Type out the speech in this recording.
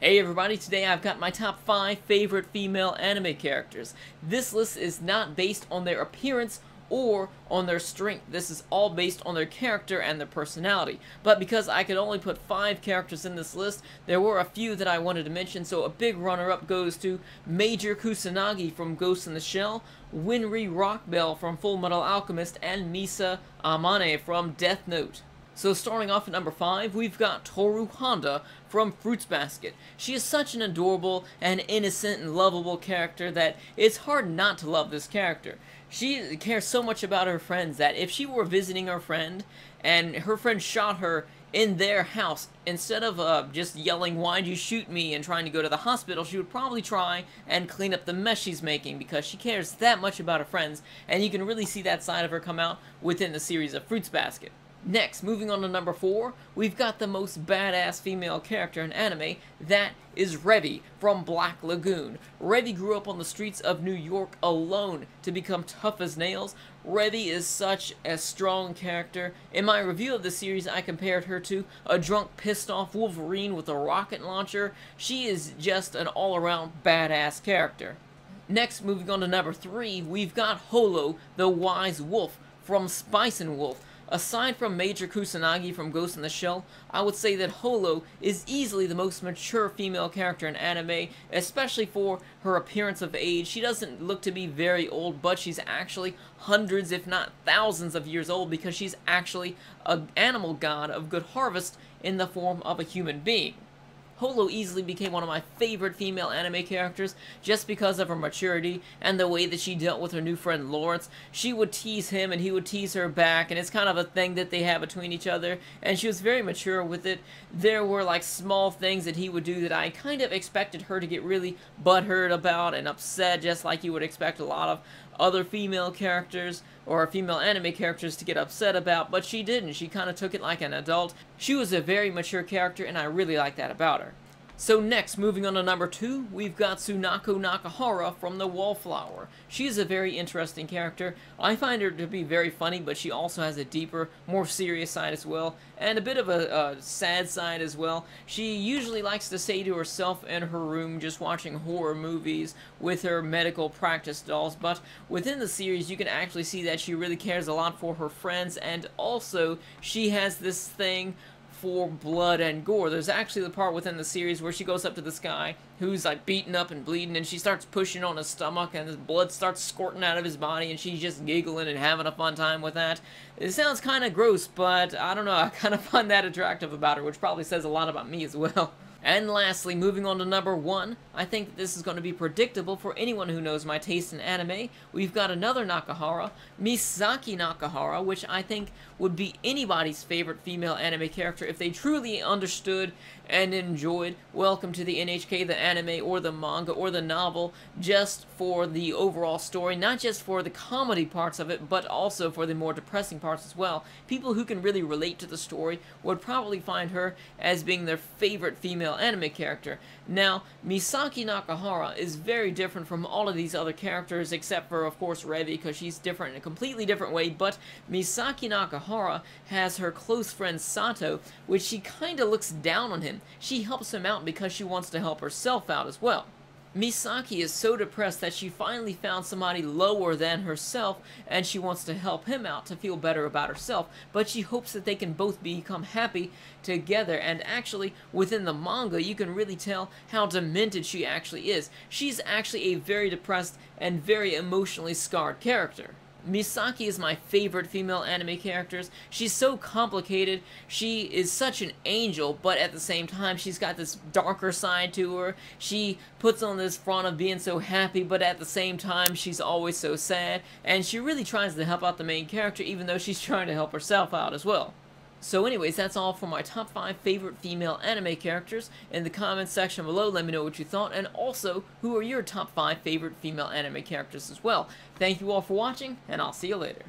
Hey everybody, today I've got my top 5 favorite female anime characters. This list is not based on their appearance or on their strength. This is all based on their character and their personality. But because I could only put 5 characters in this list, there were a few that I wanted to mention, so a big runner-up goes to Major Kusanagi from Ghost in the Shell, Winry Rockbell from Full Metal Alchemist, and Misa Amane from Death Note. So starting off at number 5, we've got Toru Honda from Fruits Basket. She is such an adorable and innocent and lovable character that it's hard not to love this character. She cares so much about her friends that if she were visiting her friend and her friend shot her in their house, instead of just yelling, "Why'd you shoot me?" and trying to go to the hospital, she would probably try and clean up the mess she's making because she cares that much about her friends, and you can really see that side of her come out within the series of Fruits Basket. Next, moving on to number 4, we've got the most badass female character in anime. That is Revi from Black Lagoon. Revi grew up on the streets of New York alone to become tough as nails. Revi is such a strong character. In my review of the series, I compared her to a drunk, pissed-off Wolverine with a rocket launcher. She is just an all-around badass character. Next, moving on to number 3, we've got Holo, the Wise Wolf from Spice and Wolf. Aside from Major Kusanagi from Ghost in the Shell, I would say that Holo is easily the most mature female character in anime, especially for her appearance of age. She doesn't look to be very old, but she's actually hundreds, if not thousands of years old, because she's actually an animal god of good harvest in the form of a human being. Holo easily became one of my favorite female anime characters just because of her maturity and the way that she dealt with her new friend Lawrence. She would tease him and he would tease her back, and it's kind of a thing that they have between each other, and she was very mature with it. There were like small things that he would do that I kind of expected her to get really butthurt about and upset, just like you would expect a lot of other female characters or female anime characters to get upset about, but she didn't. She kind of took it like an adult. She was a very mature character, and I really like that about her. So next, moving on to number 2, we've got Tsunako Nakahara from The Wallflower. She is a very interesting character. I find her to be very funny, but she also has a deeper, more serious side as well, and a bit of a sad side as well. She usually likes to stay to herself in her room just watching horror movies with her medical practice dolls, but within the series you can actually see that she really cares a lot for her friends, and also she has this thing for blood and gore. There's actually the part within the series where she goes up to this guy who's like beaten up and bleeding, and she starts pushing on his stomach and his blood starts squirting out of his body, and she's just giggling and having a fun time with that. It sounds kind of gross, but I don't know, I kind of find that attractive about her, which probably says a lot about me as well. And lastly, moving on to number 1, I think that this is going to be predictable for anyone who knows my taste in anime. We've got another Nakahara, Misaki Nakahara, which I think would be anybody's favorite female anime character if they truly understood and enjoyed Welcome to the NHK, the anime, or the manga, or the novel, just for the overall story, not just for the comedy parts of it, but also for the more depressing parts as well. People who can really relate to the story would probably find her as being their favorite female anime character. Now, Misaki Nakahara is very different from all of these other characters, except for, of course, Revi, because she's different in a completely different way, but Misaki Nakahara has her close friend Sato, which she kinda looks down on him. She helps him out because she wants to help herself out as well. Misaki is so depressed that she finally found somebody lower than herself, and she wants to help him out to feel better about herself, but she hopes that they can both become happy together. And actually, within the manga, you can really tell how demented she actually is. She's actually a very depressed and very emotionally scarred character. Misaki is my favorite female anime characters. She's so complicated. She is such an angel, but at the same time, she's got this darker side to her. She puts on this front of being so happy, but at the same time, she's always so sad. And she really tries to help out the main character, even though she's trying to help herself out as well. So anyways, that's all for my top 5 favorite female anime characters. In the comments section below, let me know what you thought, and also, who are your top 5 favorite female anime characters as well. Thank you all for watching, and I'll see you later.